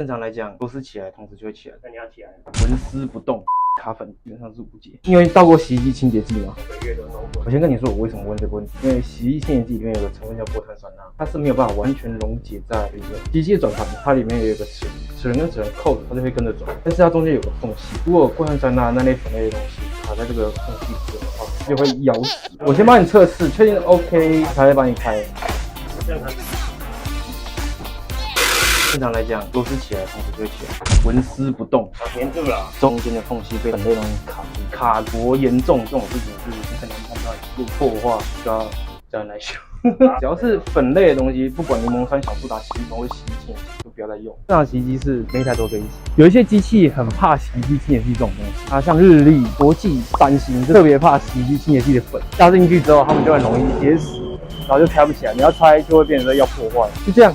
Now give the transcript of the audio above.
正常来讲，螺丝起来，同时就会起来。那你要起来，纹丝不动，卡粉基本上是无解。因为倒过洗衣机清洁剂嘛，每个月都弄过。我先跟你说我为什么问这个问题，因为洗衣清洁剂里面有个成分叫过碳酸钠，它是没有办法完全溶解在里面。机器的转盘它里面有一个齿轮跟齿轮扣着，它就会跟着转，但是它中间有个缝隙，如果过碳酸钠那类粉类的东西卡在这个缝隙里的话，就会咬死。我先帮你测试，确定 OK 才会帮你开。这样才正常来讲，螺丝起来，同时就会起来，纹丝不动，粘住了。中间的缝隙被粉类东西卡多严重，这种事情是很难判断。如果破的话，就要叫人来修。只要是粉类的东西，不管柠檬酸、小苏打、洗衣粉或洗衣清洁剂，就不要再用。正常洗衣机是没台都可以洗，有一些机器很怕洗衣机清洁剂这种东西，像日立、国际、三星就特别怕洗衣机清洁剂的粉，加进去之后，它们就很容易结死，然后就拆不起来。你要拆就会变成要破坏，就这样。